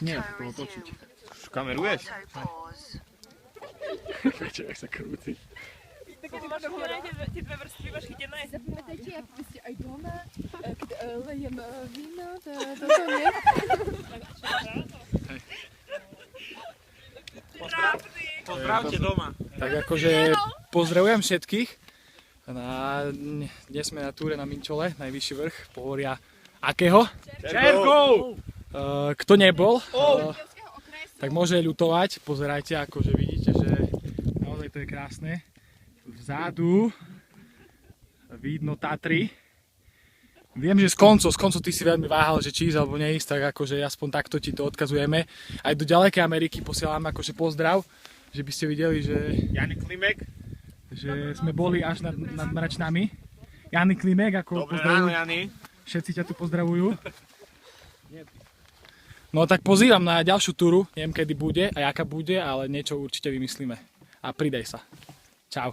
Nie, to točiť. Kameruješ? Viete, jak sa krúti. Tak keď máš tie dve vrstvy, máš chytené. Zapamiętajcie, jak jesteście aj doma, kiedy lejem wino, to nie. Pozdravte doma. Tak akože pozdravujem všetkých. Dnes sme na túre na Minčole, najvyšší vrch pohoria akého? Čerkov! Kto nebol, tak môže ľutovať. Pozerajte, akože vidíte, že naozaj to je krásne. Vzadu vidno Tatry. Viem, že z koncu ty si veľmi váhal, že či ísť alebo neísť, tak akože aspoň takto ti to odkazujeme. Aj do ďalekej Ameriky posielam akože pozdrav, že by ste videli, že Jany Klimek. že sme boli až nad Mračnami. Jany Klimek, ako Dobré pozdravujú. ráno, Jany. Všetci ťa tu pozdravujú. No tak pozývam na ďalšiu túru, neviem kedy bude a jaká bude, ale niečo určite vymyslíme. A pridaj sa. Čau.